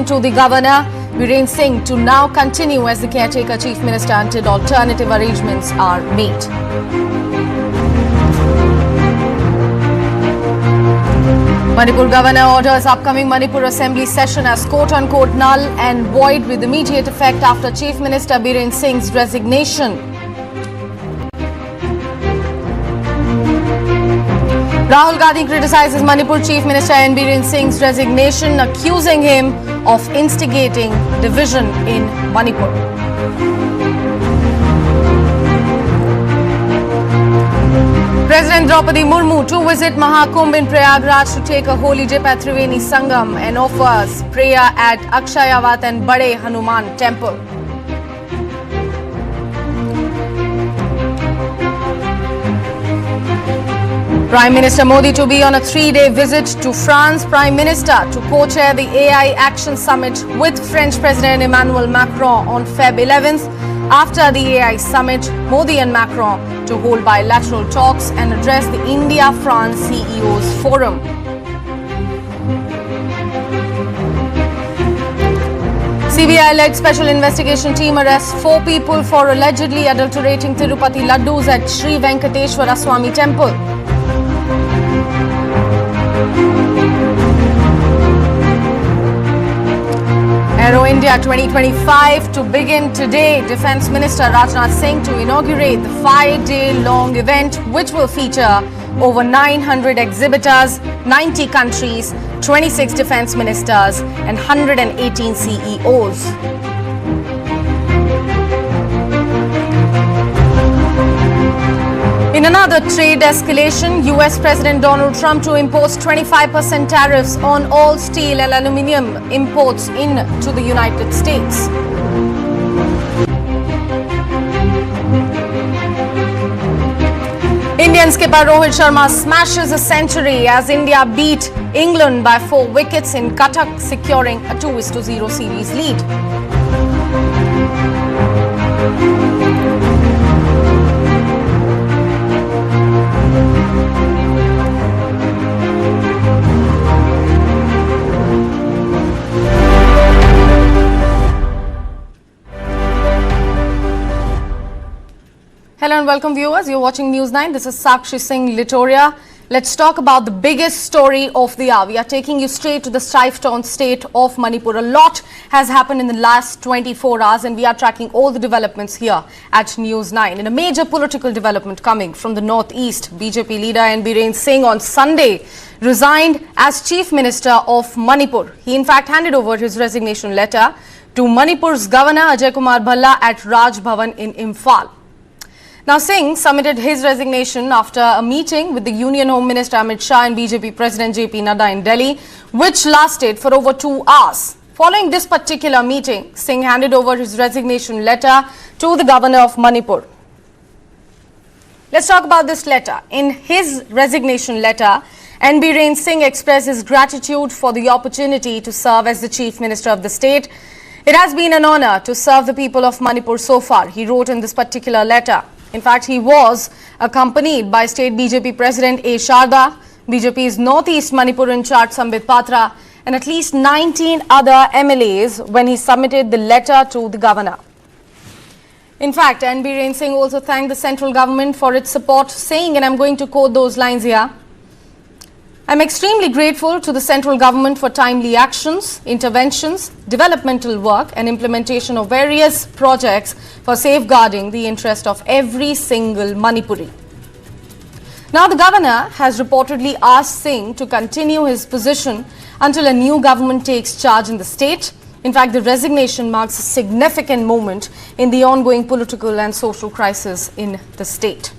to the Governor Biren Singh to now continue as the caretaker Chief Minister until alternative arrangements are made. Manipur Governor orders upcoming Manipur Assembly session as quote-unquote null and void with immediate effect after Chief Minister Biren Singh's resignation. Rahul Gandhi criticizes Manipur Chief Minister N Biren Singh's resignation, accusing him of instigating division in Manipur. President Draupadi Murmu to visit Mahakumbh in Prayagraj to take a holy dip at Triveni Sangam and offers prayer at Akshayavat and Bade Hanuman Temple. Prime Minister Modi to be on a 3-day visit to France. Prime Minister to co-chair the AI Action Summit with French President Emmanuel Macron on Feb 11th. After the AI Summit, Modi and Macron to hold bilateral talks and address the India-France CEOs Forum. CBI-led special investigation team arrests 4 people for allegedly adulterating Tirupati laddus at Sri Venkateshwara Swami Temple. Aero India 2025 to begin today. Defence Minister Rajnath Singh to inaugurate the 5-day-long event, which will feature over 900 exhibitors, 90 countries, 26 defence ministers and 118 CEOs. In another trade escalation, US President Donald Trump to impose 25% tariffs on all steel and aluminium imports into the United States. Indian skipper Rohit Sharma smashes a century as India beat England by 4 wickets in Cuttack, securing a 2-0 series lead. Hello and welcome viewers, you're watching News9. This is Sakshi Singh Litoria. Let's talk about the biggest story of the hour. We are taking you straight to the strife-torn state of Manipur. A lot has happened in the last 24 hours and we are tracking all the developments here at News9. In a major political development coming from the northeast, BJP leader N Biren Singh on Sunday resigned as Chief Minister of Manipur. He in fact handed over his resignation letter to Manipur's Governor Ajay Kumar Bhalla at Raj Bhavan in Imphal. Now, Singh submitted his resignation after a meeting with the Union Home Minister Amit Shah and BJP President JP Nadda in Delhi, which lasted for over 2 hours. Following this particular meeting, Singh handed over his resignation letter to the Governor of Manipur. Let's talk about this letter. In his resignation letter, N Biren Singh expressed his gratitude for the opportunity to serve as the Chief Minister of the state. It has been an honor to serve the people of Manipur so far, he wrote in this particular letter. In fact, he was accompanied by State BJP President A. Sharda, BJP's Northeast Manipur in charge Sambit Patra, and at least 19 other MLAs when he submitted the letter to the Governor. In fact, N Biren Singh also thanked the central government for its support, saying, and I'm going to quote those lines here, I'm extremely grateful to the central government for timely actions, interventions, developmental work and implementation of various projects for safeguarding the interest of every single Manipuri. Now, the Governor has reportedly asked Singh to continue his position until a new government takes charge in the state. In fact, the resignation marks a significant moment in the ongoing political and social crisis in the state.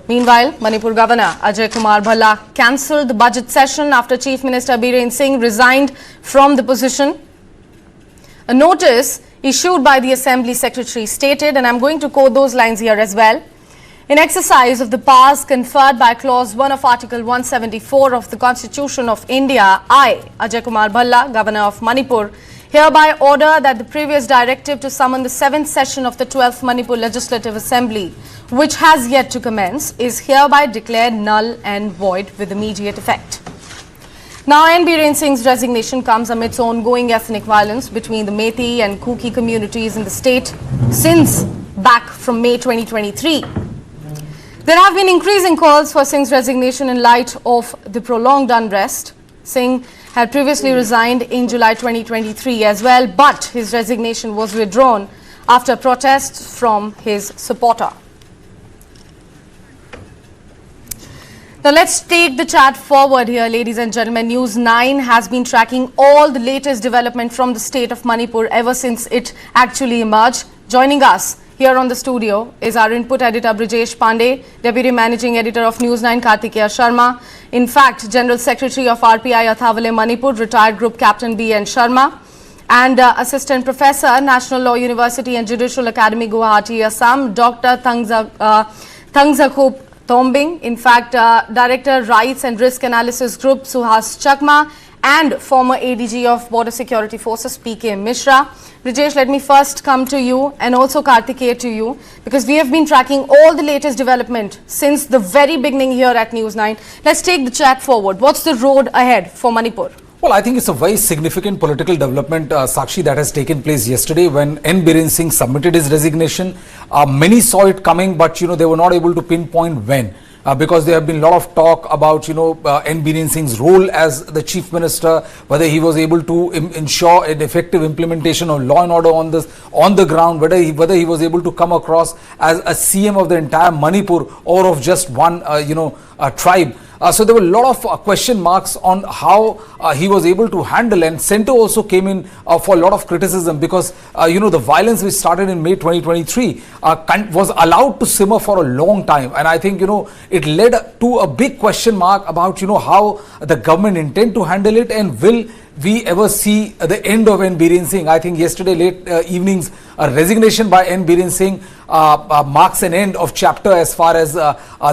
Meanwhile, Manipur Governor Ajay Kumar Bhalla cancelled the budget session after Chief Minister Biren Singh resigned from the position. A notice issued by the Assembly Secretary stated, and I'm going to quote those lines here as well, in exercise of the powers conferred by Clause 1 of Article 174 of the Constitution of India, I, Ajay Kumar Bhalla, Governor of Manipur, hereby order that the previous directive to summon the 7th session of the 12th Manipur Legislative Assembly, which has yet to commence, is hereby declared null and void with immediate effect. Now, N. Biren Singh's resignation comes amidst ongoing ethnic violence between the Meitei and Kuki communities in the state since back from May 2023. There have been increasing calls for Singh's resignation in light of the prolonged unrest. Singh had previously resigned in July 2023 as well, but his resignation was withdrawn after protests from his supporter. Now let's take the chat forward here, ladies and gentlemen. News9 has been tracking all the latest development from the state of Manipur ever since it actually emerged. Joining us here on the studio is our input editor Brijesh Pandey, Deputy Managing Editor of News9 Kartikeya Sharma, in fact General Secretary of RPI Athawale Manipur, retired Group Captain B.N. Sharma, and Assistant Professor, National Law University and Judicial Academy, Guwahati, Assam, Dr. Thangzakhop Thombing, in fact, Director Rights and Risk Analysis Group, Suhas Chakma, and former ADG of Border Security Forces, PK Mishra. Brijesh, let me first come to you and also Kartikeya to you, because we have been tracking all the latest development since the very beginning here at News9. Let's take the chat forward. What's the road ahead for Manipur? Well, I think it's a very significant political development, Sakshi, that has taken place yesterday when N. Biren Singh submitted his resignation. Many saw it coming, but, they were not able to pinpoint when. Because there have been a lot of talk about, N. Biren Singh's role as the Chief Minister, whether he was able to ensure an effective implementation of law and order on the ground, whether he was able to come across as a CM of the entire Manipur or of just one, tribe. So there were a lot of question marks on how he was able to handle, and Centre also came in for a lot of criticism because, the violence which started in May 2023 was allowed to simmer for a long time. And I think, it led to a big question mark about, how the government intend to handle it, and will we ever see the end of N. Biren Singh. I think yesterday late evening's resignation by N. Biren Singh marks an end of chapter as far as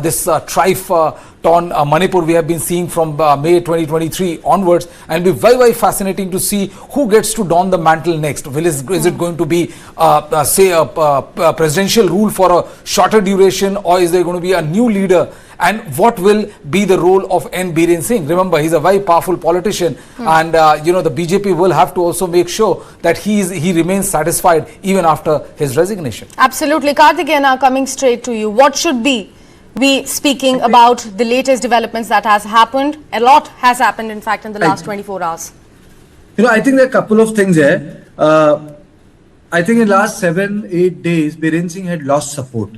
this strife-torn Manipur we have been seeing from May 2023 onwards, and it'll be very, very fascinating to see who gets to don the mantle next. Is it going to be, say, a presidential rule for a shorter duration, or is there going to be a new leader? And what will be the role of N. Biren Singh? Remember, he's a very powerful politician, and the BJP will have to also make sure that he remains satisfied even after his resignation. Absolutely. Kartikeya, now coming straight to you. What should we speaking about the latest developments that has happened? A lot has happened, in fact, in the last 24 hours. I think there are a couple of things here. I think in the last 7-8 days, Biren Singh had lost support.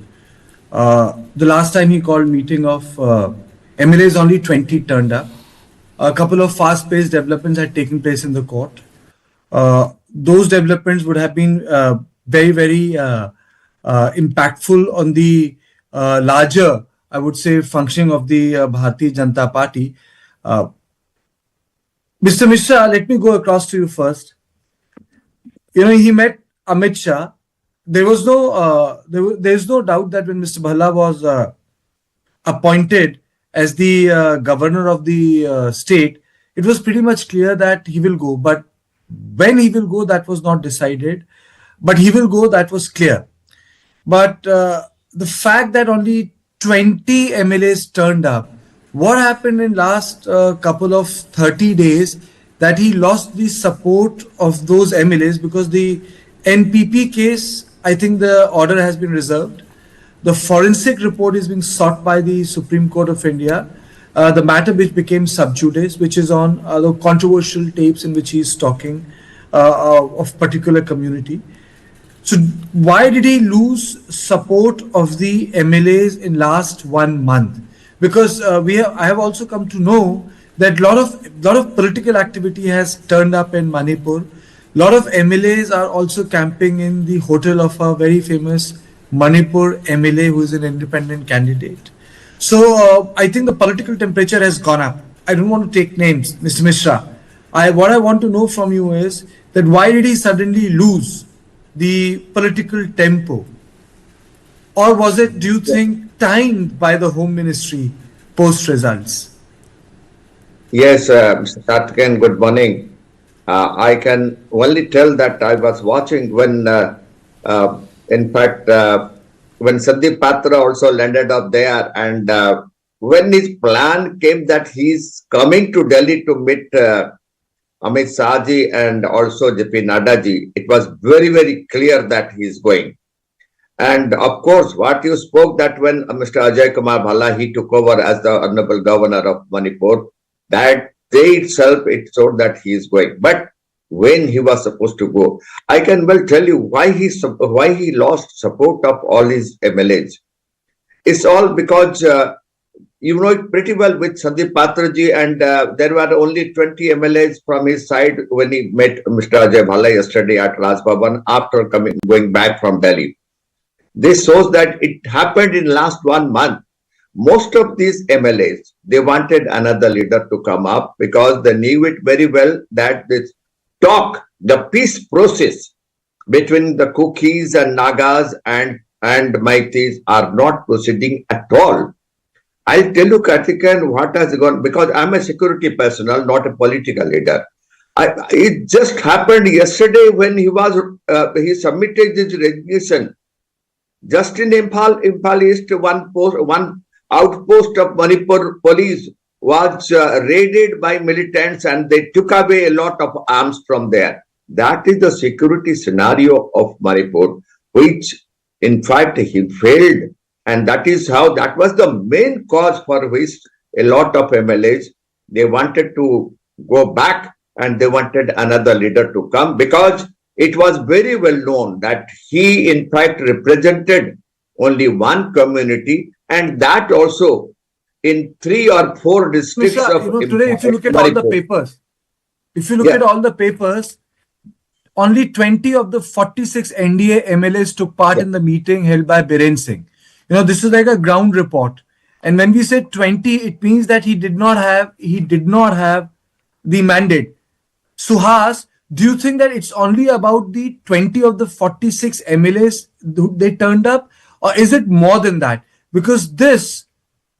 The last time he called meeting of MLAs, only 20 turned up. A couple of fast-paced developments had taken place in the court. Those developments would have been very, very impactful on the larger, I would say, functioning of the Bharatiya Janata Party. Mr. Mishra, let me go across to you first. He met Amit Shah. There was there's no doubt that when Mr. Bhalla was appointed as the governor of the state, it was pretty much clear that he will go. But when he will go, that was not decided. But he will go, that was clear. But the fact that only 20 MLAs turned up, what happened in last couple of 30 days, that he lost the support of those MLAs because the NPP case, I think the order has been reserved. The forensic report is being sought by the Supreme Court of India. The matter which became sub judice, which is on the controversial tapes in which he is talking of particular community. So why did he lose support of the MLAs in last 1 month? Because I have also come to know that lot of political activity has turned up in Manipur. Lot of MLAs are also camping in the hotel of a very famous Manipur MLA who is an independent candidate. So I think the political temperature has gone up. I don't want to take names, Mr. Mishra. What I want to know from you is that why did he suddenly lose the political tempo? Or was it, do you think, timed by the Home Ministry post results? Yes, Mr. Kartikeyan, good morning. I can only tell that I was watching when, in fact, when Sandeep Patra also landed up there, and when his plan came that he's coming to Delhi to meet Amit Shahji and also JP Naddaji, it was very, very clear that he's going. And of course, what you spoke that when Mr. Ajay Kumar Bhalla, he took over as the Honorable Governor of Manipur, that day itself, it showed that he is going. But when he was supposed to go, I can well tell you why he lost support of all his MLAs. It's all because you know it pretty well with Sandeep Patraji, and there were only 20 MLAs from his side when he met Mr. Ajay Bhalla yesterday at Raj Bhavan after going back from Delhi. This shows that it happened in last 1 month. Most of these MLAs, they wanted another leader to come up because they knew it very well that this talk, the peace process between the Kukis and Nagas and Maithis are not proceeding at all. I'll tell you, Karthikeyan, what has gone, because I'm a security personnel, not a political leader. It just happened yesterday when he submitted his resignation. Just in Imphal East, one outpost of Manipur police was raided by militants and they took away a lot of arms from there. That is the security scenario of Manipur, which in fact he failed. And that was the main cause for which a lot of MLAs, they wanted to go back and they wanted another leader to come, because it was very well known that he in fact represented only one community, and that also in 3 or 4 districts today, if you look at all the papers, only 20 of the 46 NDA MLAs took part in the meeting held by Biren Singh. This is like a ground report. And when we say 20, it means that he did not have the mandate. Suhas, do you think that it's only about the 20 of the 46 MLAs they turned up, or is it more than that? Because this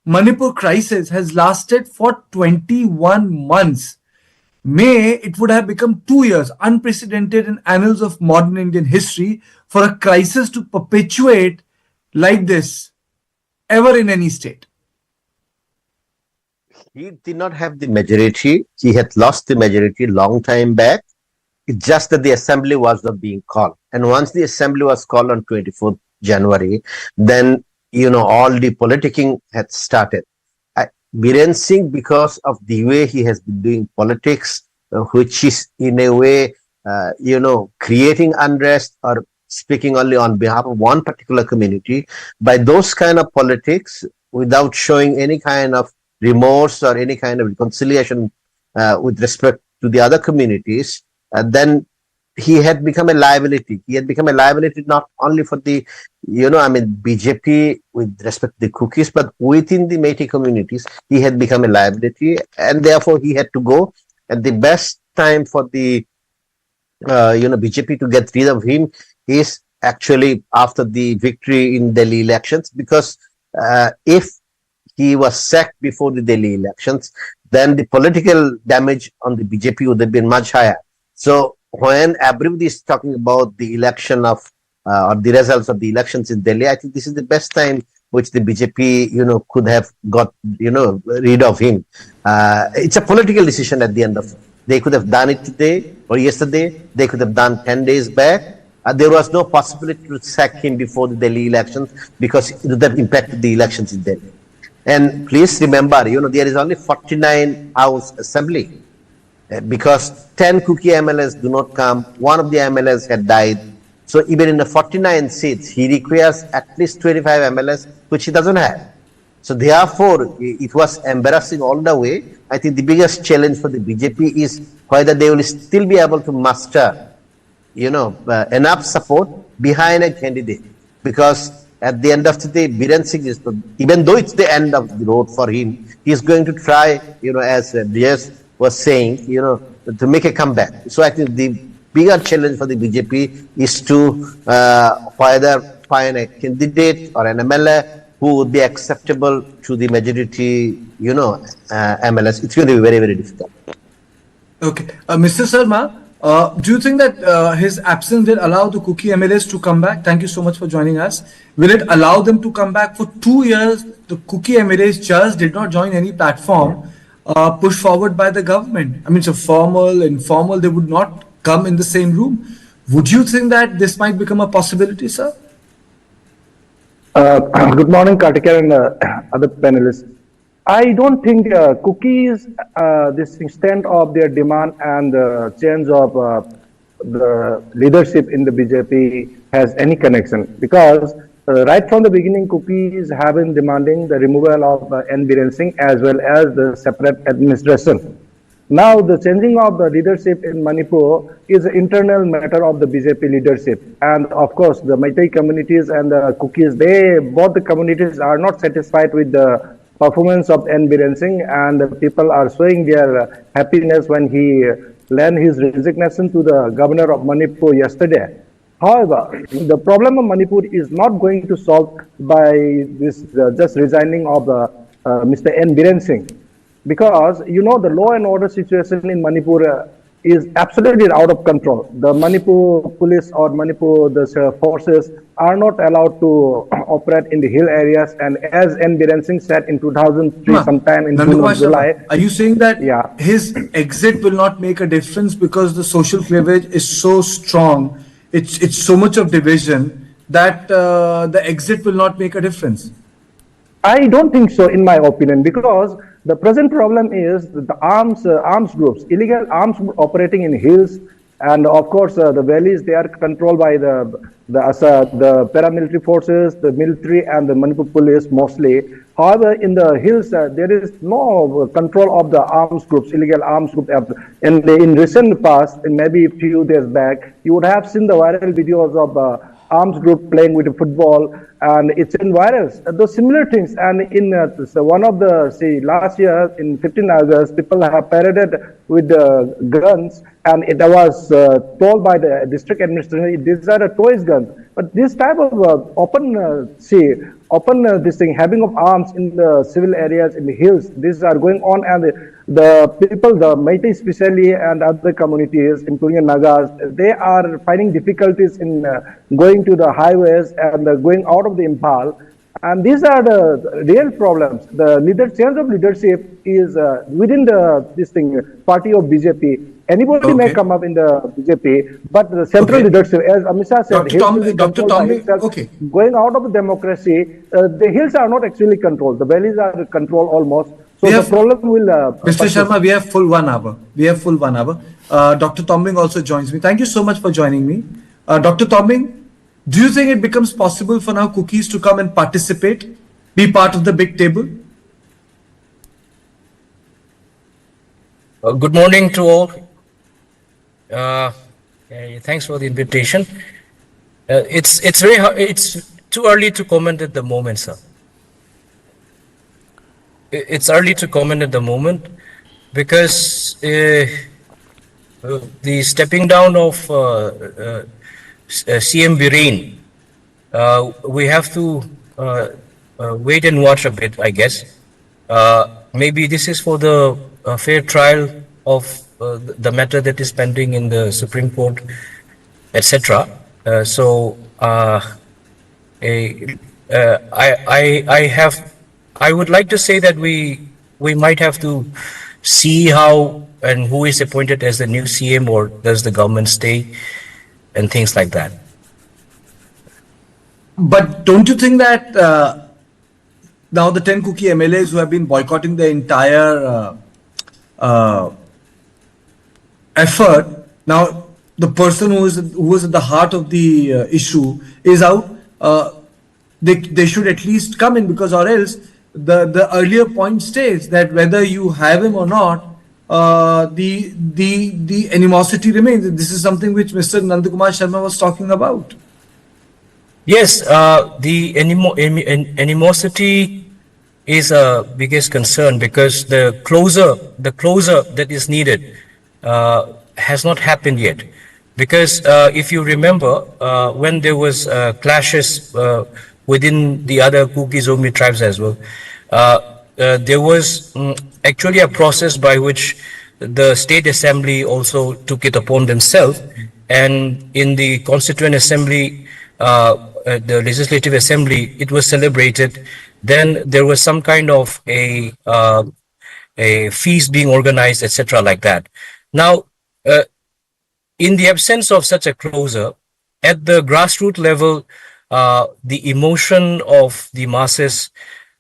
Manipur crisis has lasted for 21 months. It would have become 2 years, unprecedented in annals of modern Indian history, for a crisis to perpetuate like this ever in any state. He did not have the majority. He had lost the majority long time back. It's just that the assembly was not being called. And once the assembly was called on 24th January, then, all the politicking had started. Biren Singh, because of the way he has been doing politics, which is in a way, creating unrest or speaking only on behalf of one particular community, by those kind of politics, without showing any kind of remorse or any kind of reconciliation with respect to the other communities, then he had become a liability. He had become a liability not only for the, BJP with respect to the Kukis, but within the Meitei communities, he had become a liability, and therefore he had to go. And the best time for the, BJP to get rid of him is actually after the victory in Delhi elections, because if he was sacked before the Delhi elections, then the political damage on the BJP would have been much higher. So when everybody is talking about the election of or the results of the elections in Delhi, I think this is the best time which the BJP, could have got, rid of him. It's a political decision at the end of it. They could have done it today or yesterday. They could have done 10 days back. There was no possibility to sack him before the Delhi elections because it would have impacted the elections in Delhi. And please remember, there is only 49 House Assembly. Because 10 Kuki MLAs do not come, one of the MLAs had died. So even in the 49 seats, he requires at least 25 MLAs, which he doesn't have. So therefore, it was embarrassing all the way. I think the biggest challenge for the BJP is whether they will still be able to muster, enough support behind a candidate. Because at the end of the day, Biren Singh is, even though it's the end of the road for him, he is going to try, as Brijesh was saying, to make a comeback. So I think the bigger challenge for the BJP is to whether find a candidate or an MLA who would be acceptable to the majority, MLS. It's going to be very, very difficult. Okay. Mr. Sharma, Do you think that his absence will allow the Kuki MLAs to come back? Thank you so much for joining us. Will it allow them to come back? For 2 years, the Kuki MLAs just did not join any platform pushed forward by the government. I mean, so formal, informal, they would not come in the same room. Would you think that this might become a possibility, sir? Good morning, Kartika and other panelists. I don't think cookies, this extent of their demand and the change of the leadership in the BJP has any connection, because right from the beginning, cookies have been demanding the removal of N. Biren Singh as well as the separate administration. Now, the changing of the leadership in Manipur is an internal matter of the BJP leadership. And of course, the Meitei communities and the cookies, both the communities are not satisfied with the performance of N. Biren Singh, and the people are showing their happiness when he lent his resignation to the governor of Manipur yesterday. However, the problem of Manipur is not going to solve by this just resigning of Mr. N. Biren Singh, because the law and order situation in Manipur is absolutely out of control. The Manipur police or Manipur forces are not allowed to operate in the hill areas, and as N. Biren Singh said in 2003, sometime in June or July. Are you saying that his exit will not make a difference because the social cleavage is so strong, it's so much of division that the exit will not make a difference? I don't think so, in my opinion, because the present problem is the arms groups, illegal arms operating in hills, and of course the valleys. They are controlled by the paramilitary forces, the military, and the Manipur police mostly. However, in the hills there is no control of the arms groups, illegal arms groups. And in recent past, in maybe a few days back, you would have seen the viral videos of arms group playing with football, and it's in virus. Those similar things. And in one of the, last year in 15 August, people have paraded with guns, and it was told by the district administration, these are toys guns. But this type of this thing, having of arms in the civil areas, in the hills, these are going on, and the people, the Meitei especially, and other communities, including Nagas, they are finding difficulties in going to the highways and going out of the Impal. And these are the real problems. The change of leadership is within this party of BJP. Anybody may come up in the BJP, but the central leadership, as Amit Shah said, Dr. Tomling, going out of the democracy, the hills are not actually controlled. The valleys are controlled almost. So the problem will... Mr. Sharma, we have full 1 hour. Dr. Tomling also joins me. Thank you so much for joining me. Dr. Tomling, do you think it becomes possible for now cookies to come and participate, be part of the big table? Good morning to all. Thanks for the invitation. It's very hard, it's too early to comment at the moment, sir. It's early to comment at the moment because the stepping down of CM Biren, we have to wait and watch a bit, I guess. Maybe this is for the fair trial of the matter that is pending in the Supreme Court, etc. I would like to say that we might have to see how and who is appointed as the new CM, or does the government stay, and things like that. But don't you think that now the 10 cookie MLAs who have been boycotting the entire effort, now the person who was at the heart of the issue is out, they should at least come in, because or else the earlier point states that whether you have him or not, the animosity remains. This is something which Mr. Nandakumar Sharma was talking about. Yes, the animosity is a biggest concern, because the closure that is needed has not happened yet. Because if you remember, when there was clashes within the other Kuki Zomi tribes as well, there was actually a process by which the state assembly also took it upon themselves, and in the constituent assembly, the legislative assembly, it was celebrated. Then there was some kind of a feast being organized, etc., like that. Now, in the absence of such a closure, at the grassroots level, the emotion of the masses,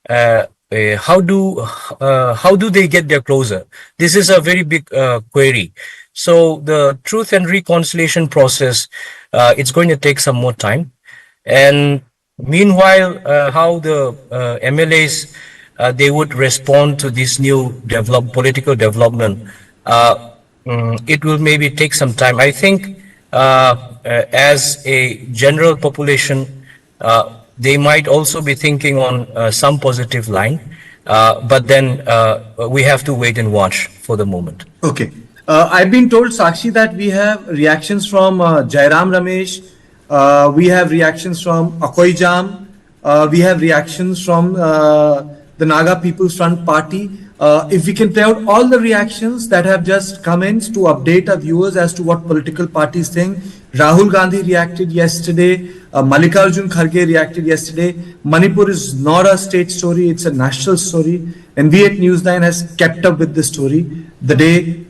how do they get their closure? This is a very big query. So the truth and reconciliation process, it's going to take some more time. And meanwhile, how the MLAs they would respond to this new political development, it will maybe take some time. I think as a general population, they might also be thinking on some positive line, but then we have to wait and watch for the moment. Okay. I've been told, Sakshi, that we have reactions from Jairam Ramesh, we have reactions from Akoi Jam, we have reactions from the Naga People's Front Party. If we can play out all the reactions that have just come in to update our viewers as to what political parties think. Rahul Gandhi reacted yesterday. Mallikarjun Kharge reacted yesterday. Manipur is not a state story, it's a national story. And we at News9 has kept up with the story the day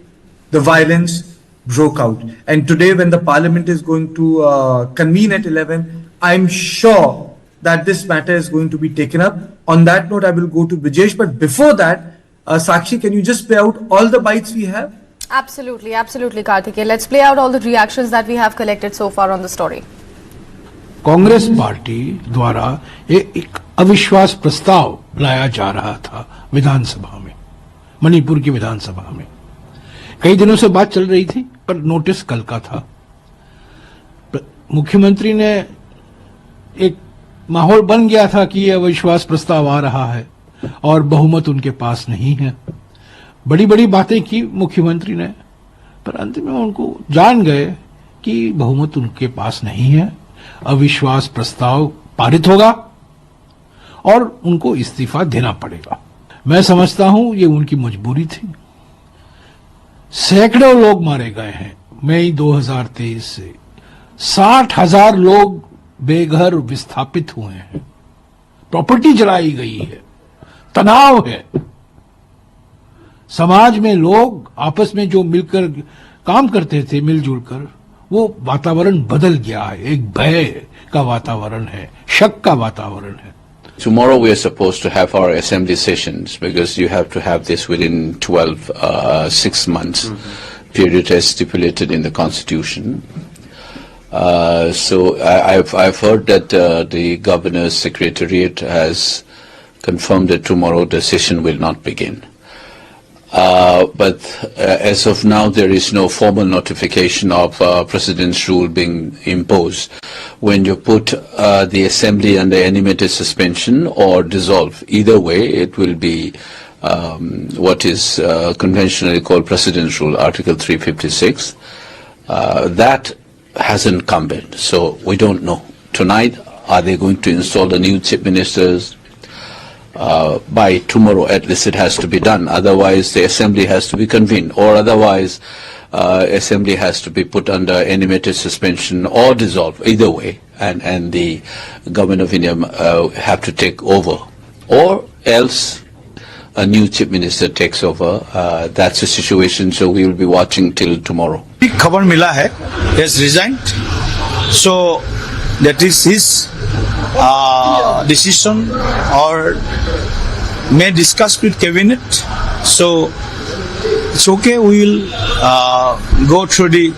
the violence broke out. And today when the parliament is going to convene at 11, I'm sure that this matter is going to be taken up. On that note, I will go to Brijesh. But before that, Sakshi, can you just play out all the bites we have? Absolutely, absolutely, Karthikeya. Let's play out all the reactions that we have collected so far on the story. Congress party द्वारा एक अविश्वास प्रस्ताव लाया जा रहा था विधानसभा में, मणिपुर की विधानसभा में। कई दिनों से बात चल रही थी, पर नोटिस कल का था। मुख्यमंत्री ने एक माहौल बन गया था कि यह अविश्वास प्रस्ताव आ रहा है और बहुमत उनके पास नहीं है। बड़ी बड़ी बातें की मुख्यमंत्री ने, पर अंत में उनको जान गए कि बहुमत उनके पास नहीं है, अविश्वास प्रस्ताव पारित होगा और उनको इस्तीफा देना पड़ेगा। मैं समझता हूं ये उनकी मजबूरी थी। सैकड़ों लोग मारे गए हैं मई 2023 से, 60,000 लोग बेघर विस्थापित हुए हैं, प्रॉपर्टी जलाई गई है, तनाव है। समाज में लोग आपस में जो मिलकर काम करते थे, मिलजुल कर, वो वातावरण बदल गया है। एक भय का वातावरण है, शक का वातावरण है। Tomorrow we are supposed to have our assembly sessions because you have to have this within 6 months period as stipulated in the constitution. So I've heard that the governor's secretariat has confirmed that tomorrow the session will not begin. But as of now, there is no formal notification of President's rule being imposed. When you put the Assembly under animated suspension or dissolve, either way, it will be what is conventionally called President's rule, Article 356. That hasn't come in, so we don't know. Tonight, are they going to install the new chief ministers? By tomorrow at least it has to be done, otherwise the assembly has to be convened, or otherwise assembly has to be put under animated suspension or dissolved, either way, and the government of India have to take over, or else a new chief minister takes over. That's the situation, so we will be watching till tomorrow. खबर मिला है, he has resigned, so that is his decision, or may discuss with cabinet. So it's okay. We will go through the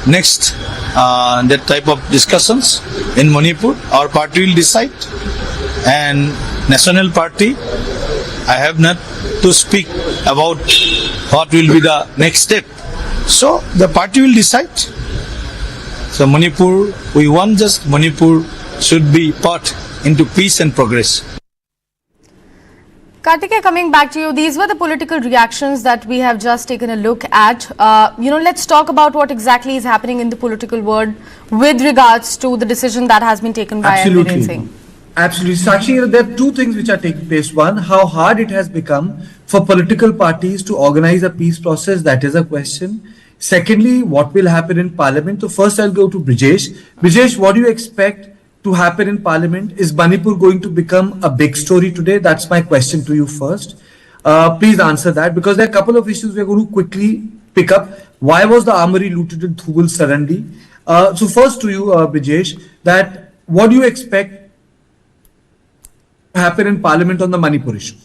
next that type of discussions in Manipur. Our party will decide, and National Party, I have not to speak about what will be the next step. So the party will decide. So Manipur, we want just Manipur should be part into peace and progress. Karthikeya, coming back to you, these were the political reactions that we have just taken a look at. Let's talk about what exactly is happening in the political world with regards to the decision that has been taken by Biren Singh. Absolutely. Sakshi, there are two things which are taking place. One, how hard it has become for political parties to organize a peace process? That is a question. Secondly, what will happen in Parliament? So first I'll go to Brijesh. Brijesh, what do you expect to happen in Parliament? Is Manipur going to become a big story today? That's my question to you first. Please answer that, because there are a couple of issues we're going to quickly pick up. Why was the armory looted in Thubul suddenly? So first to you, Brijesh, that what do you expect to happen in Parliament on the Manipur issue?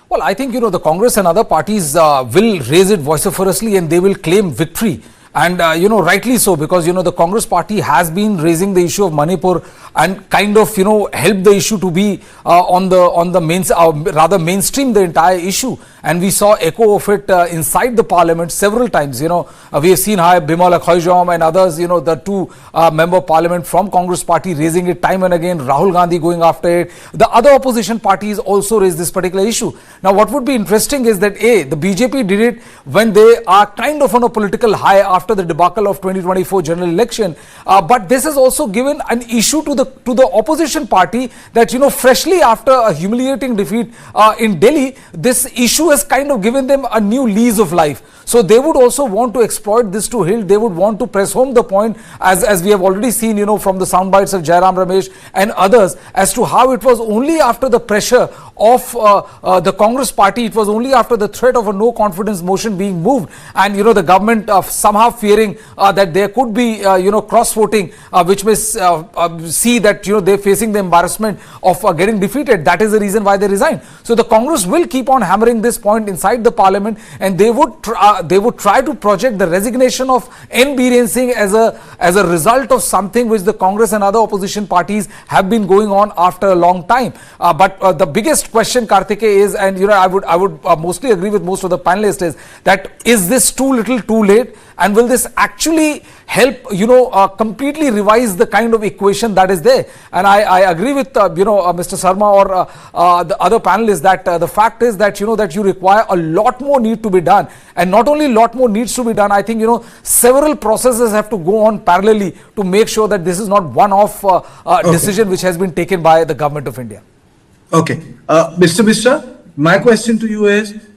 Well, I think, the Congress and other parties will raise it vociferously and they will claim victory. And, rightly so, because, the Congress party has been raising the issue of Manipur and kind of, helped the issue to be on the rather mainstream the entire issue. And we saw echo of it inside the parliament several times. We have seen how Bimal Akhoijom and others, the two member parliament from Congress party raising it time and again, Rahul Gandhi going after it. The other opposition parties also raised this particular issue. Now, what would be interesting is that the BJP did it when they are kind of on a political high after the debacle of 2024 general election. But this has also given an issue to the opposition party that, freshly after a humiliating defeat in Delhi, this issue has kind of given them a new lease of life. So they would also want to exploit this to hilt. They would want to press home the point, as we have already seen, from the sound bites of Jairam Ramesh and others, as to how it was only after the pressure of the Congress party, it was only after the threat of a no confidence motion being moved, and the government somehow fearing that there could be cross voting, which may see that they're facing the embarrassment of getting defeated. That is the reason why they resigned. So the Congress will keep on hammering this point inside the parliament, and they would try to project the resignation of N. Biren Singh as a result of something which the Congress and other opposition parties have been going on after a long time. But the biggest question, Karthike, is, and I would mostly agree with most of the panelists, is that is this too little too late, and will this actually help completely revise the kind of equation that is there? And I agree with Mr. Sarma or the other panelists that the fact is that that you require a lot more need to be done, and not only a lot more needs to be done, I think several processes have to go on parallelly to make sure that this is not one-off decision which has been taken by the government of India. Okay, Mr. Mishra, my question to you is,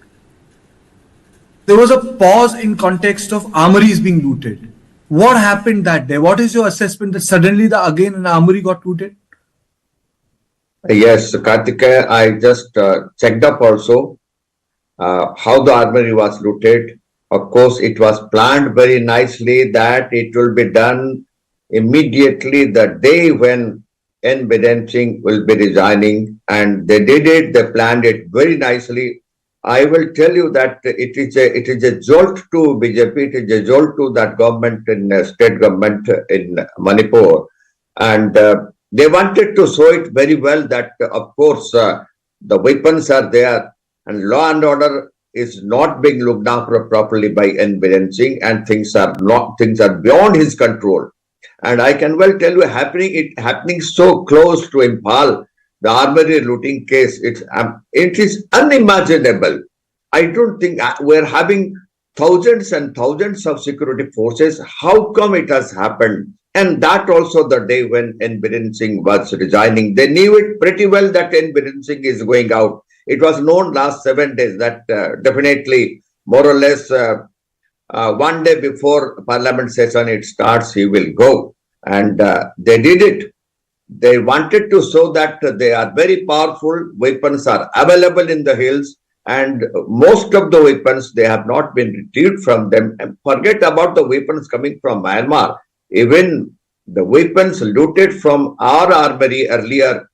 there was a pause in context of armories being looted. What happened that day? What is your assessment that suddenly an armory got looted? Yes, Karthika, I just checked up also how the armory was looted. Of course, it was planned very nicely that it will be done immediately the day when N. Biren Singh will be resigning, and they did it. They planned it very nicely. I will tell you that it is a jolt to BJP. It is a jolt to that government in state government in Manipur, and they wanted to show it very well that of course the weapons are there and law and order is not being looked after properly by N. Biren Singh, and things are beyond his control. And I can well tell you, happening so close to Impal, the armory looting case, it is unimaginable. I don't think we're having thousands and thousands of security forces. How come it has happened? And that also the day when N. Biren Singh was resigning. They knew it pretty well that N. Biren Singh is going out. It was known last 7 days that definitely more or less 1 day before parliament session it starts, he will go. And they did it. They wanted to show that they are very powerful. Weapons are available in the hills, and most of the weapons, they have not been retrieved from them. And forget about the weapons coming from Myanmar. Even the weapons looted from our armory earlier,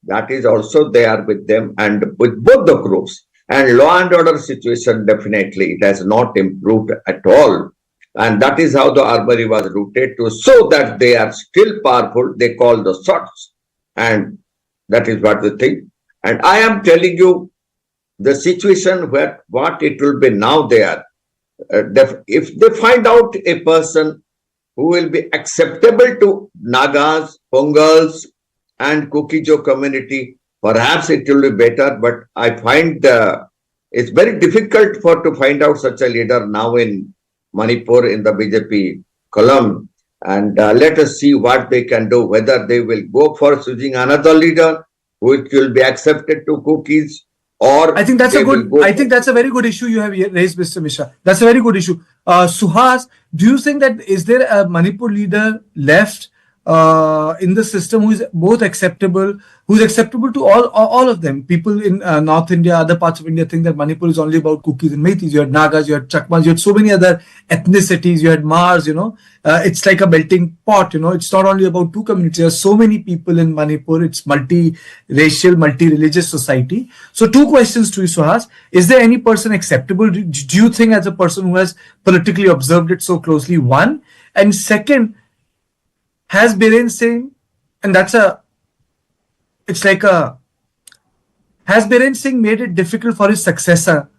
that is also there with them and with both the groups. And law and order situation, definitely, it has not improved at all. And that is how the armory was looted, to show that they are still powerful. They call the shots. And that is what we think. And I am telling you, the situation where what it will be now there, if they find out a person who will be acceptable to Nagas, Pongals, and Kukijo community, perhaps it will be better. But I find it's very difficult to find out such a leader now in Manipur in the BJP column. And let us see what they can do, whether they will go for choosing another leader which will be accepted to Kukis, or I think that's they a will good. go I think that's a very good issue you have raised, Mr. Mishra. That's a very good issue. Suhas, do you think that is there a Manipur leader left in the system who is both acceptable, who's acceptable to all of them? People in North India, other parts of India think that Manipur is only about cookies and meithis. You had Nagas, you had Chakmas, you had so many other ethnicities. You had Mars. It's like a melting pot. It's not only about two communities. There are so many people in Manipur. It's multi-racial, multi-religious society. So two questions to you, Suhas. Is there any person acceptable? Do you think, as a person who has politically observed it so closely, one? And second, has Biren Singh, and has Biren Singh made it difficult for his successor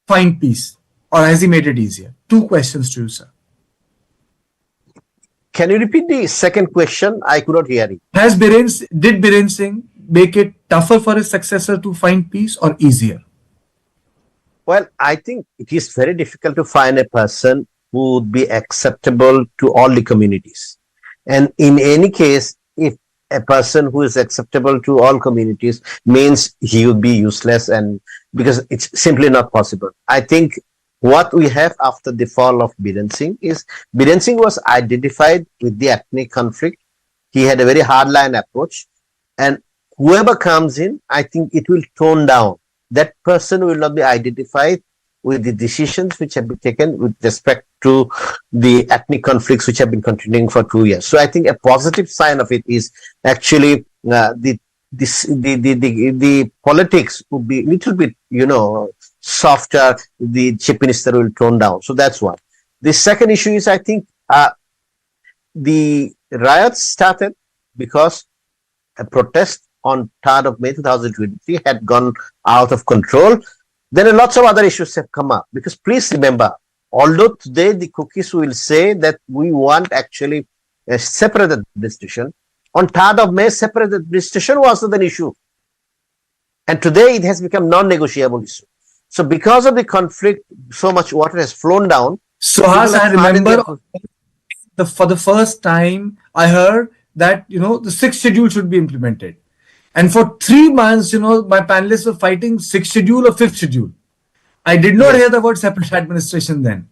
find peace, or has he made it easier? Two questions to you, sir. Can you repeat the second question? I could not hear you. Did Biren Singh make it tougher for his successor to find peace or easier? Well, I think it is very difficult to find a person who would be acceptable to all the communities. And in any case, if a person who is acceptable to all communities means he would be useless, and because it's simply not possible. I think what we have after the fall of Biren Singh is Biren Singh was identified with the ethnic conflict. He had a very hardline approach, and whoever comes in, I think it will tone down. That person will not be identified with the decisions which have been taken with respect to the ethnic conflicts which have been continuing for 2 years. So I think a positive sign of it is actually the politics would be little bit, softer. The chief minister will tone down. So that's one. The second issue is, I think, the riots started because a protest on 3rd of May 2023 had gone out of control. Then lots of other issues have come up, because please remember, although today the cookies will say that we want actually a separate administration, on 3rd of May separate administration was not an issue, and today it has become non-negotiable issue. So because of the conflict, so much water has flown down. So I remember for the first time I heard that the sixth schedule should be implemented. And for 3 months, my panelists were fighting sixth schedule or fifth schedule. I did not hear the word separate administration then.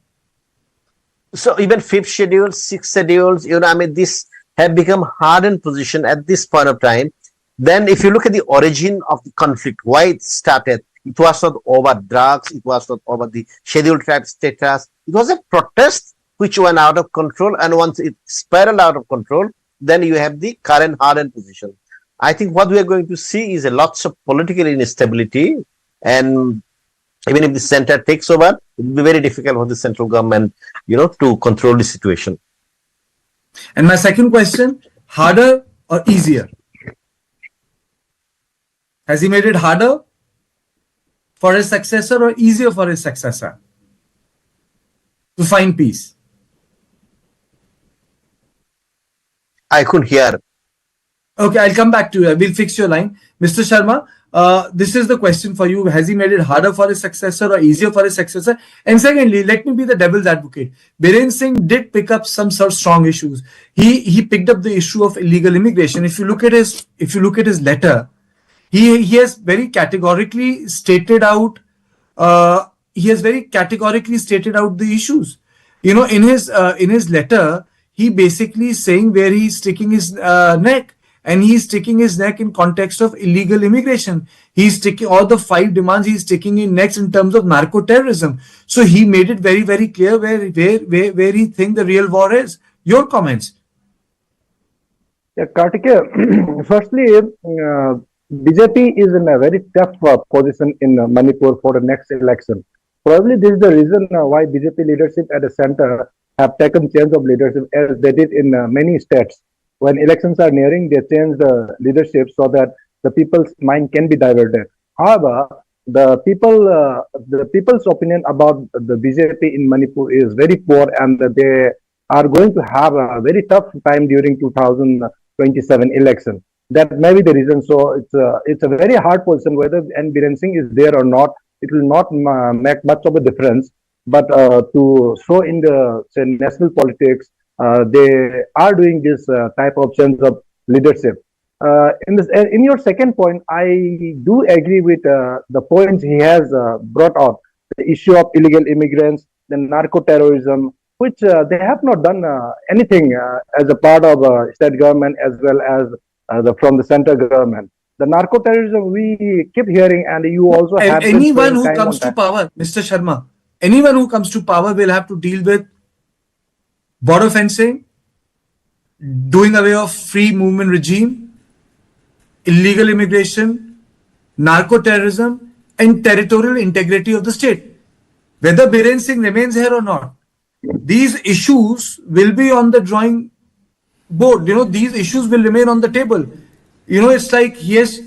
So even fifth schedule, sixth schedules, this have become hardened position at this point of time. Then if you look at the origin of the conflict, why it started, it was not over drugs, it was not over the scheduled tribe status. It was a protest which went out of control, and once it spiraled out of control, then you have the current hardened position. I think what we are going to see is lots of political instability, and even if the center takes over, it will be very difficult for the central government, to control the situation. And my second question, harder or easier? Has he made it harder for his successor or easier for his successor to find peace? I couldn't hear. Okay, I'll come back to you. I will fix your line. Mr. Sharma, this is the question for you. Has he made it harder for his successor or easier for his successor? And secondly, let me be the devil's advocate. Biren Singh did pick up some sort of strong issues. He picked up the issue of illegal immigration. If you look at his letter, he has very categorically stated out. The issues. In his letter, he basically is saying where he's sticking his neck. And he's sticking his neck in context of illegal immigration. He's sticking all the 5 demands he's sticking in next in terms of narco-terrorism. So he made it very, very clear where he thinks the real war is. Your comments? Yeah, Kartikeya, firstly, BJP is in a very tough position in Manipur for the next election. Probably this is the reason why BJP leadership at the center have taken change of leadership as they did in many states. When elections are nearing, they change the leadership so that the people's mind can be diverted. However, the people's opinion about the BJP in Manipur is very poor, and they are going to have a very tough time during 2027 election. That may be the reason. So it's a very hard position. Whether N. Biren Singh is there or not, it will not make much of a difference. But to show in the national politics, they are doing this type of change of leadership. In your second point, I do agree with the points he has brought out. The issue of illegal immigrants, the narco-terrorism, which they have not done anything as a part of state government as well as from the central government. The narco-terrorism we keep hearing, and you also have been Anyone spending who time comes on to that. power, Mr. Sharma, anyone who comes to power will have to deal with border fencing, doing away of free movement regime, illegal immigration, narco-terrorism, and territorial integrity of the state. Whether Biren Singh remains here or not, these issues will be on the drawing board. These issues will remain on the table. It's like, yes,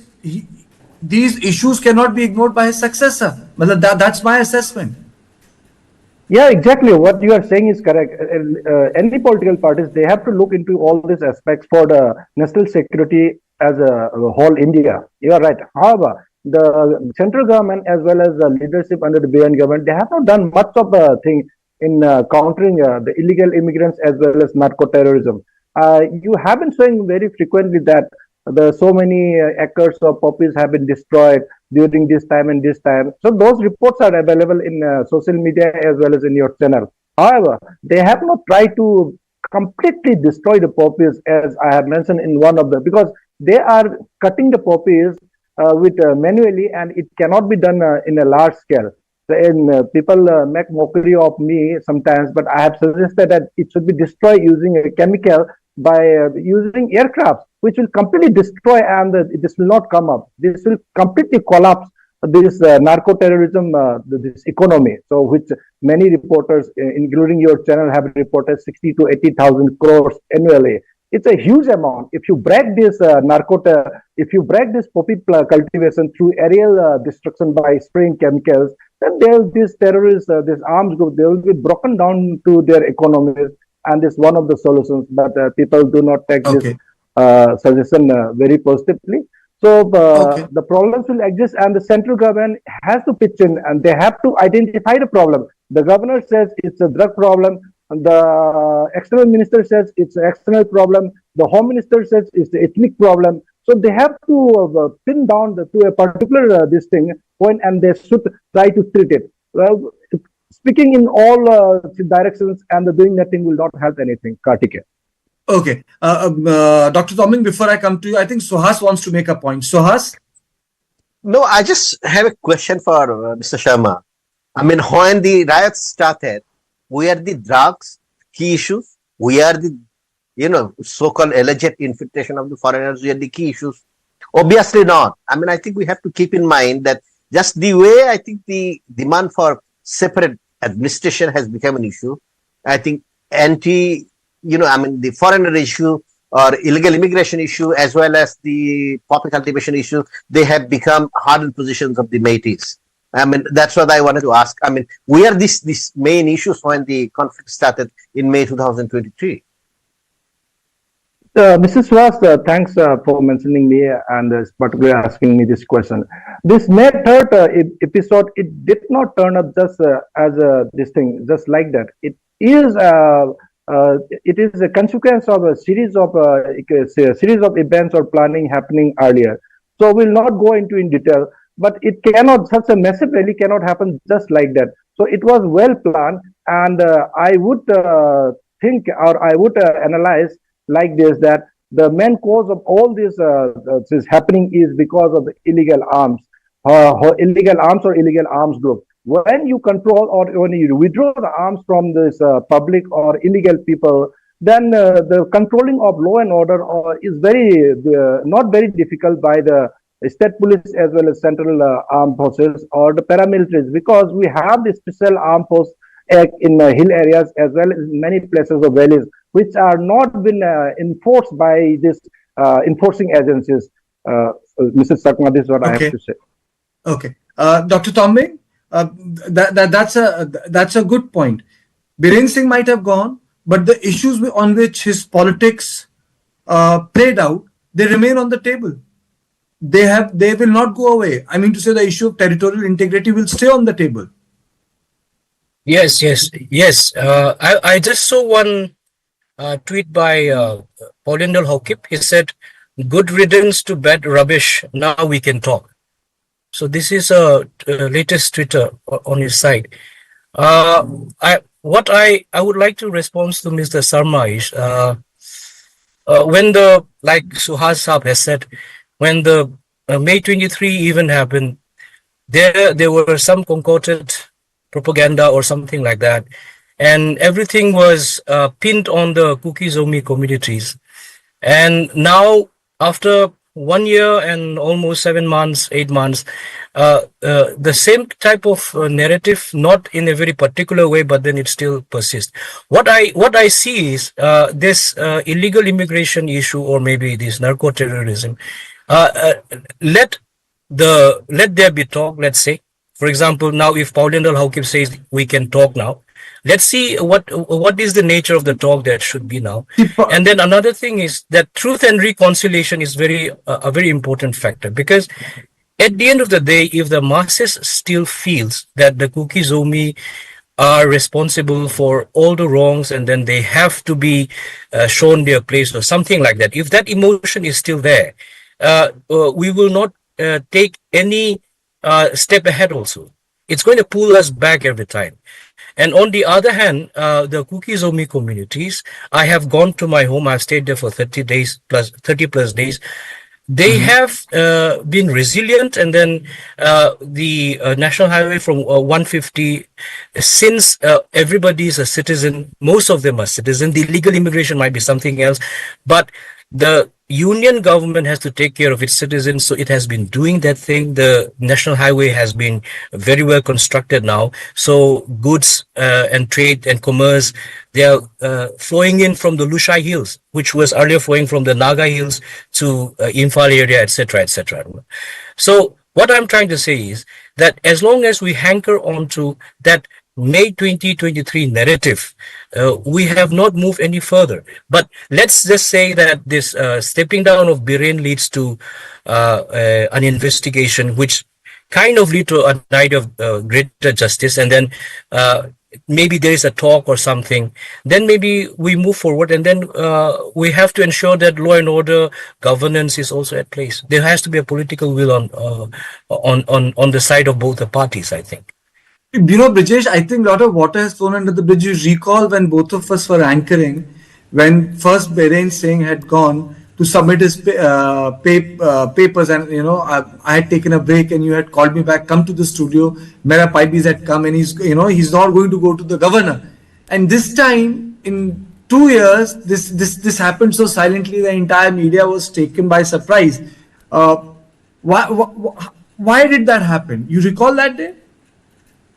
these issues cannot be ignored by his successor. That's my assessment. Yeah, exactly. What you are saying is correct. Any political parties, they have to look into all these aspects for the national security as a whole India. You are right. However, the central government as well as the leadership under the Biren government, they have not done much of a thing in countering the illegal immigrants as well as narco-terrorism. You have been saying very frequently that so many acres of poppies have been destroyed during this time and this time. So those reports are available in social media as well as in your channel. However, they have not tried to completely destroy the poppies, as I have mentioned in one of the, because they are cutting the poppies with manually, and it cannot be done in a large scale. And people make mockery of me sometimes, but I have suggested that it should be destroyed using a chemical by using aircraft, which will completely destroy, and this will not come up. This will completely collapse this narco-terrorism, this economy. So, which many reporters, including your channel, have reported 60 to 80,000 crores annually. It's a huge amount. If you break this if you break this poppy cultivation through aerial destruction by spraying chemicals, then these terrorists, this arms group, they will be broken down to their economies, and this is one of the solutions. But people do not take this suggestion very positively. So the problems will exist, and the central government has to pitch in, and they have to identify the problem. The governor says it's a drug problem. The external minister says it's an external problem. The home minister says it's an ethnic problem. So they have to pin down to a particular this thing point, and they should try to treat it. Well, speaking in all directions and doing nothing will not help anything. Kartikeya. Okay. Dr. Toming, before I come to you, I think Suhas wants to make a point. Suhas? No, I just have a question for Mr. Sharma. I mean, when the riots started, were the drugs key issues? Were the, so-called alleged infiltration of the foreigners were the key issues? Obviously not. I mean, I think we have to keep in mind that just the way I think the demand for separate administration has become an issue. I think the foreigner issue or illegal immigration issue as well as the poppy cultivation issue, they have become hardened positions of the Métis. I mean, that's what I wanted to ask. I mean, were these main issues when the conflict started in May 2023? Mrs. Suhas, thanks for mentioning me and particularly asking me this question. This May 3rd episode, it did not turn up just as this thing, just like that. It is a consequence of a series of events or planning happening earlier. So we'll not go into in detail, but it cannot, such a massive rally cannot happen just like that. So it was well planned, and I would think, or I would analyze like this, that the main cause of all this happening is because of the illegal arms or illegal arms group. When you control or when you withdraw the arms from this public or illegal people, then the controlling of law and order is not very difficult by the state police as well as central armed forces or the paramilitaries, because we have the special armed force act in hill areas as well as in many places of valleys, which are not been enforced by this enforcing agencies. Mrs. Sakma, this is what I have to say. Okay. Dr. Tombe, that's a good point. Biren Singh might have gone, but the issues on which his politics played out, they remain on the table. They will not go away. I mean to say, the issue of territorial integrity will stay on the table. Yes. I just saw one tweet by Paulindal Hokip. He said, good riddance to bad rubbish. Now we can talk. So this is a latest Twitter on his side. I would like to respond to Mr. Sarma is when the, like Suhas Saab has said, when the May 23 even happened, there were some concocted propaganda or something like that, and everything was pinned on the Kuki-Zomi communities. And now, after 1 year and almost 7 months, 8 months, the same type of narrative, not in a very particular way, but then it still persists. What I see is this illegal immigration issue, or maybe this narco-terrorism. Let there be talk. Let's say, for example, now if Paulendal Haukip says we can talk now, let's see what is the nature of the talk that should be now. And then another thing is that truth and reconciliation is a very important factor, because at the end of the day, if the masses still feels that the Kuki-Zomi are responsible for all the wrongs and then they have to be shown their place or something like that, if that emotion is still there, we will not take any step ahead also. It's going to pull us back every time. And on the other hand, the Kuki-Zomi communities, I have gone to my home. I've stayed there for 30 plus days. They have been resilient, and then the National Highway from 150, since everybody is a citizen, most of them are citizens. The illegal immigration might be something else, but the union government has to take care of its citizens, so it has been doing that thing. The national highway has been very well constructed now, so goods and trade and commerce, they are flowing in from the Lushai Hills, which was earlier flowing from the Naga Hills to Imphal area, etc., etc. So what I'm trying to say is that as long as we hanker on to that May 2023 narrative, we have not moved any further. But let's just say that this stepping down of Biren leads to an investigation which kind of lead to a night of greater justice, and then maybe there is a talk or something, then maybe we move forward, and then we have to ensure that law and order governance is also at place. There has to be a political will on the side of both the parties, I think. You know, Brijesh, I think a lot of water has flown under the bridge. You recall when both of us were anchoring, when first Biren Singh had gone to submit his papers, and I had taken a break, and you had called me back, come to the studio. Mera Paibis had come, and he's not going to go to the governor. And this time, in 2 years, this happened so silently, the entire media was taken by surprise. Why did that happen? You recall that day?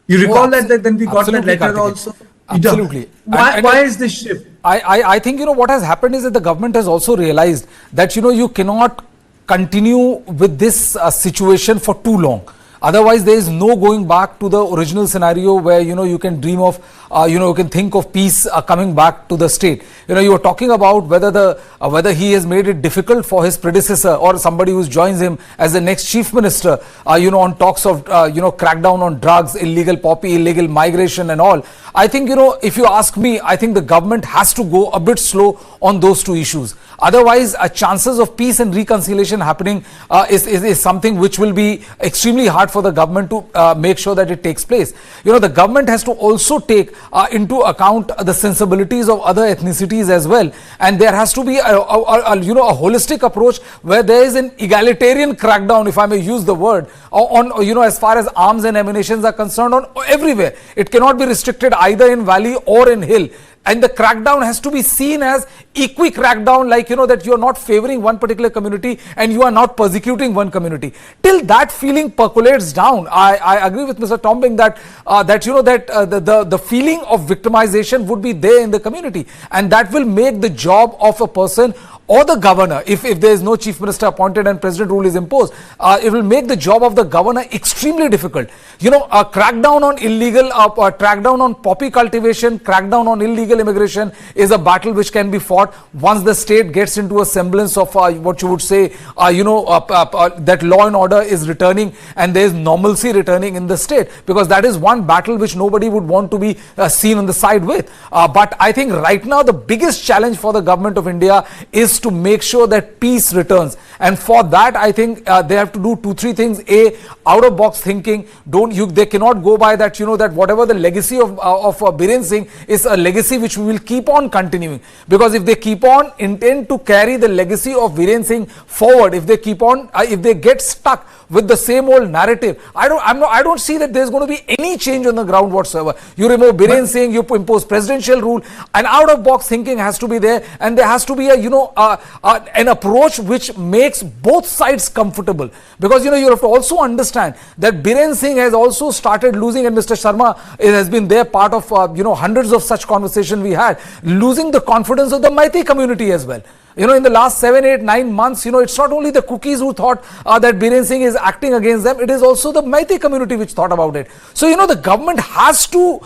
You recall that then we got that letter also? Absolutely. Why is this shift? I think, what has happened is that the government has also realized that, you cannot continue with this situation for too long. Otherwise, there is no going back to the original scenario where, you can dream of, you can think of peace coming back to the state. You were talking about whether he has made it difficult for his predecessor or somebody who joins him as the next chief minister, on talks of, crackdown on drugs, illegal poppy, illegal migration and all. I think, if you ask me, I think the government has to go a bit slow on those two issues. Otherwise, chances of peace and reconciliation happening is something which will be extremely hard for the government to make sure that it takes place. The government has to also take into account the sensibilities of other ethnicities as well, and there has to be a holistic approach where there is an egalitarian crackdown, if I may use the word, on as far as arms and ammunitions are concerned, on everywhere. It cannot be restricted either in valley or in hill. And the crackdown has to be seen as equi crackdown, like, that you are not favoring one particular community and you are not persecuting one community. Till that feeling percolates down, I agree with Mr. Tombing that the feeling of victimization would be there in the community, and that will make the job of a person or the governor, if there is no chief minister appointed and president rule is imposed, it will make the job of the governor extremely difficult. A crackdown on illegal, crackdown on poppy cultivation, crackdown on illegal immigration is a battle which can be fought once the state gets into a semblance of what you would say, that law and order is returning and there is normalcy returning in the state, because that is one battle which nobody would want to be seen on the side with. But I think right now the biggest challenge for the government of India is to make sure that peace returns. And for that, I think they have to do 2-3 things. A, out of box thinking. They cannot go by that, that whatever the legacy of Biren Singh is a legacy which we will keep on continuing. Because if they keep on intend to carry the legacy of Biren Singh forward, if they keep on, if they get stuck with the same old narrative, I don't see that there's going to be any change on the ground whatsoever. You remove Biren Singh, you impose presidential rule, and out of box thinking has to be there, and there has to be an approach which makes both sides comfortable. Because you have to also understand that Biren Singh has also started losing, and Mr. Sharma has been there part of hundreds of such conversations we had, losing the confidence of the Maiti community as well. In the last 7, 8, 9 months, it's not only the cookies who thought that Biren Singh is acting against them, it is also the Maiti community which thought about it. So, the government has to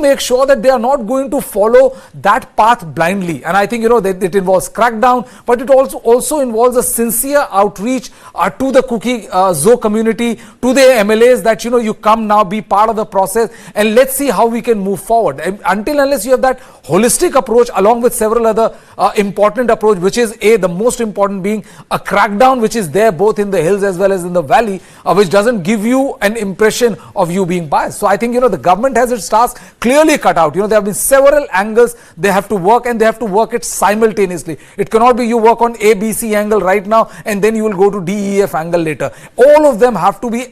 make sure that they are not going to follow that path blindly. And I think, it involves crackdown, but it also involves a sincere outreach to the cookie Zo community, to the MLAs that, you come now, be part of the process, and let's see how we can move forward. Until unless you have that holistic approach along with several other important approach, which is the most important being a crackdown which is there both in the hills as well as in the valley, which doesn't give you an impression of you being biased. So I think the government has its task clearly cut out. There have been several angles they have to work, and they have to work it simultaneously. It cannot be you work on A, B, C angle right now and then you will go to D, E, F angle later. All of them have to be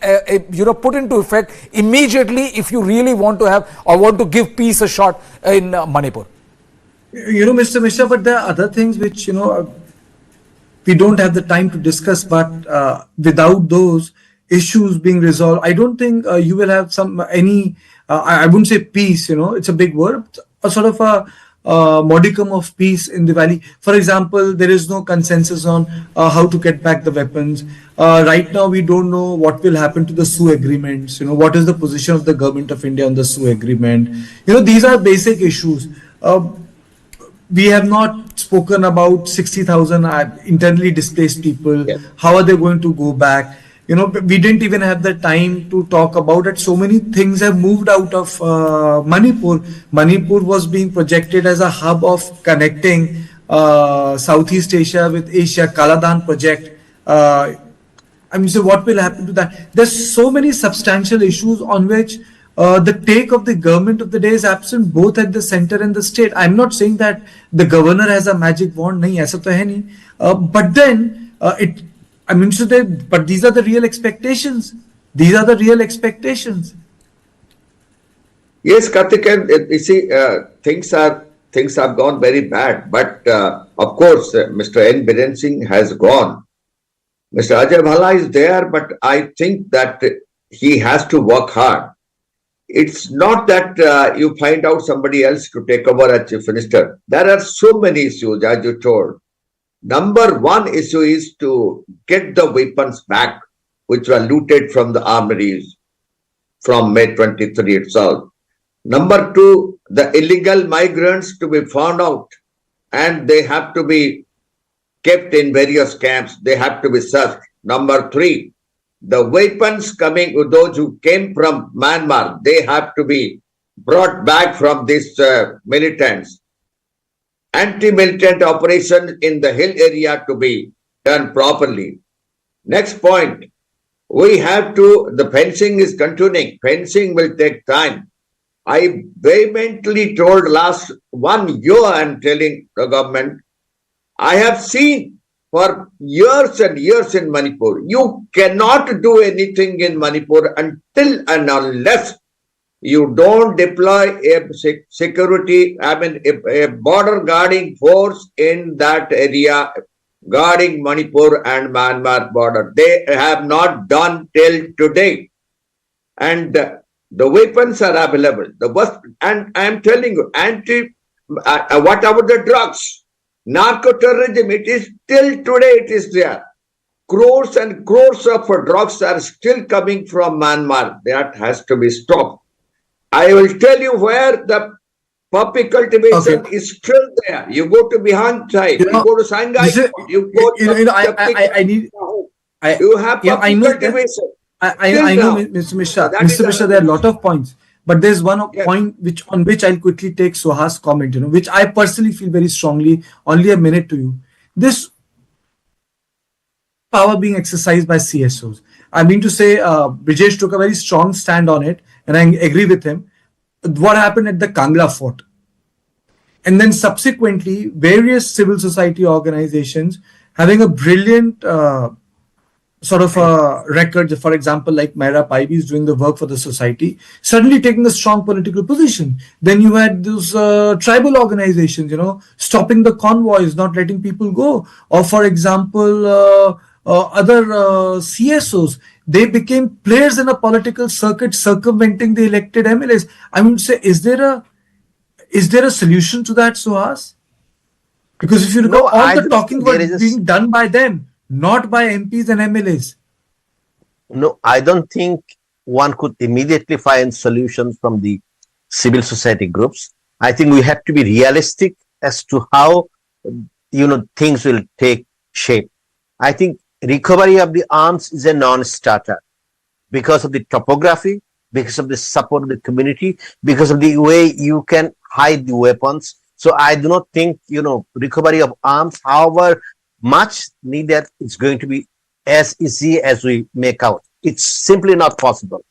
put into effect immediately if you really want to have or want to give peace a shot in Manipur. Mr. Mishra, but there are other things which, we don't have the time to discuss, but without those issues being resolved, I don't think you will have I wouldn't say peace, it's a big word, a sort of a modicum of peace in the valley. For example, there is no consensus on how to get back the weapons. Right now, we don't know what will happen to the Sioux agreements. What is the position of the government of India on the Sioux agreement? These are basic issues. We have not spoken about 60,000 internally displaced people. Yeah. How are they going to go back? We didn't even have the time to talk about it. So many things have moved out of Manipur. Manipur was being projected as a hub of connecting Southeast Asia with Asia, Kaladan project. So what will happen to that? There's so many substantial issues on which the take of the government of the day is absent, both at the center and the state. I'm not saying that the governor has a magic wand. Nahi, aisa to hai nahi. But then but these are the real expectations. These are the real expectations. Yes, Karthik, you see, things have gone very bad. But of course, Mr. N. Biren Singh has gone. Mr. Ajay Bhalla is there, but I think that he has to work hard. It's not that you find out somebody else to take over as Chief Minister. There are so many issues, as you told. Number one issue is to get the weapons back, which were looted from the armories from May 23 itself. Number two, the illegal migrants to be found out, and they have to be kept in various camps. They have to be searched. Number three, the weapons coming, those who came from Myanmar, they have to be brought back from these militants. Anti-militant operation in the hill area to be done properly. Next point, we have to, the fencing is continuing. Fencing will take time. I vehemently told last 1 year, I'm telling the government, I have seen for years and years in Manipur, you cannot do anything in Manipur until and unless you don't deploy a security, a border guarding force in that area, guarding Manipur and Myanmar border. They have not done till today. And the weapons are available. And I am telling you, what about the drugs? Narco-terrorism, it is till today it is there. Crores and crores of drugs are still coming from Myanmar. That has to be stopped. I will tell you where the poppy cultivation is still there. You go to Bihan side, you go to Shanghai, you go to you have poppy cultivation. I know, Mr. Mishra. Mr. Mishra, there are a lot of points. But there's one point on which I'll quickly take Suhas's comment, which I personally feel very strongly, only a minute to you. this power being exercised by CSOs. I mean to say, Brijesh took a very strong stand on it, and I agree with him. What happened at the Kangla fort? And then subsequently, various civil society organizations having a brilliant sort of a record, for example, like Myra Paibi is doing the work for the society, suddenly taking a strong political position. Then you had those tribal organizations, stopping the convoys, not letting people go. Or for example, other CSOs, they became players in a political circuit, circumventing the elected MLAs. I mean, say, is there a solution to that, Suhas? Because if you recall, all the talking was being done by them, not by MPs and MLAs. No, I don't think one could immediately find solutions from the civil society groups. I think we have to be realistic as to how, things will take shape. I think recovery of the arms is a non-starter because of the topography, because of the support of the community, because of the way you can hide the weapons. So I do not think, recovery of arms, however much needed, is going to be as easy as we make out. It's simply not possible.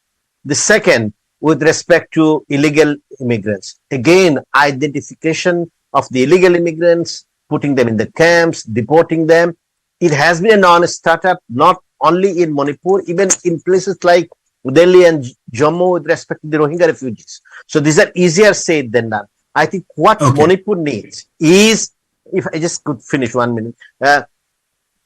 The second, with respect to illegal immigrants, again, identification of the illegal immigrants, putting them in the camps, deporting them, it has been a non-starter, not only in Manipur, even in places like Delhi and Jammu with respect to the Rohingya refugees. So these are easier said than done. I think what Manipur needs is, if I just could finish 1 minute,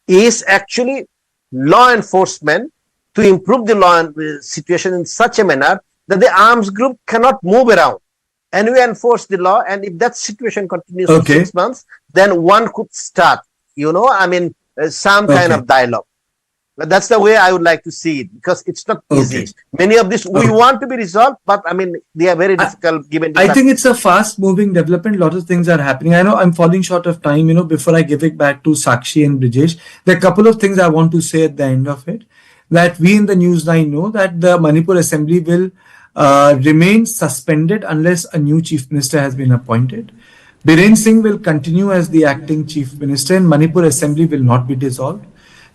is actually law enforcement to improve the law situation in such a manner that the arms group cannot move around. And we enforce the law, and if that situation continues for 6 months, then one could start, some kind of dialogue. But that's the way I would like to see it, because it's not easy. Many of this we want to be resolved, but they are very difficult given. I think it's a fast-moving development. A lot of things are happening. I know I'm falling short of time. Before I give it back to Sakshi and Brijesh, there are a couple of things I want to say at the end of it. That we in the News9 know that the Manipur Assembly will remain suspended unless a new Chief Minister has been appointed. Biren Singh will continue as the acting Chief Minister, and Manipur Assembly will not be dissolved.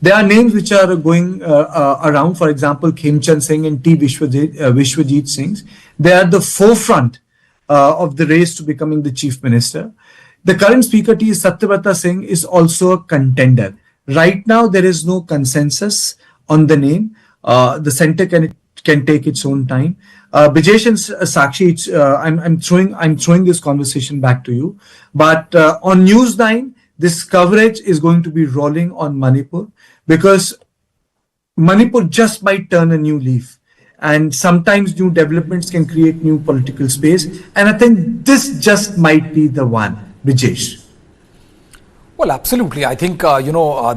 There are names which are going around, for example, Khemchand Singh and T. Vishwajit Singh. They are the forefront of the race to becoming the Chief Minister. The current Speaker, T. Satyavrata Singh, is also a contender. Right now, there is no consensus on the name. The centre can take its own time. Brijesh and Sakshi, I'm throwing this conversation back to you. But on News9, this coverage is going to be rolling on Manipur, because Manipur just might turn a new leaf, and sometimes new developments can create new political space. And I think this just might be the one. Brijesh. Well, absolutely. I think,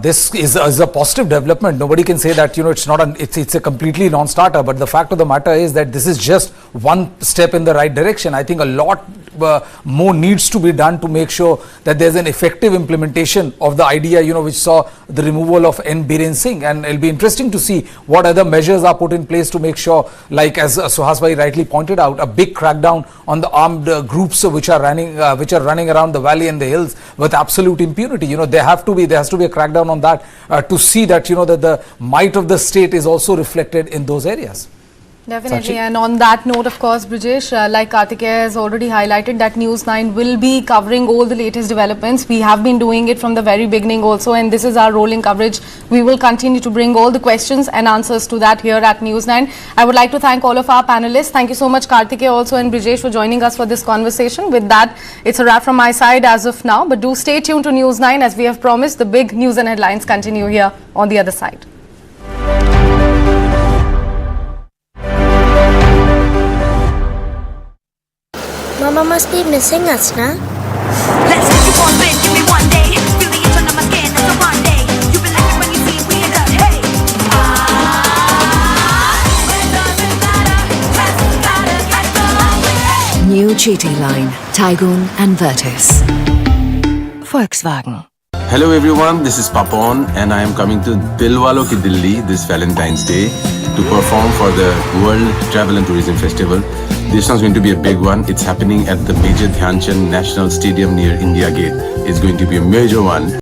this is a positive development. Nobody can say that, it's a completely non-starter. But the fact of the matter is that this is just one step in the right direction. I think a lot more needs to be done to make sure that there's an effective implementation of the idea, which saw the removal of N. Biren Singh. And it'll be interesting to see what other measures are put in place to make sure, like as Suhas bhai rightly pointed out, a big crackdown on the armed groups which are running around the valley and the hills with absolute impunity. There has to be a crackdown on that to see that, that the might of the state is also reflected in those areas. Definitely. Sakshi? And on that note, of course, Brijesh, like Kartikeya has already highlighted, that News9 will be covering all the latest developments. We have been doing it from the very beginning also, and this is our rolling coverage. We will continue to bring all the questions and answers to that here at News9. I would like to thank all of our panelists. Thank you so much, Kartikeya also and Brijesh, for joining us for this conversation. With that, it's a wrap from my side as of now. But do stay tuned to News9. As we have promised, the big news and headlines continue here on the other side. Mama must be missing us, na? Let's take you on bed, give me one day. Feel the itch under my skin, it's a one day. You been like it when you see we are done, hey. It doesn't matter, just gotta get going. New GT line, Taigun and Virtus. Volkswagen. Hello everyone, this is Papon and I am coming to Dilwalo Ki Dilli this Valentine's Day to perform for the World Travel and Tourism Festival. This one's going to be a big one. It's happening at the Major Dhyan Chand National Stadium near India Gate. It's going to be a major one.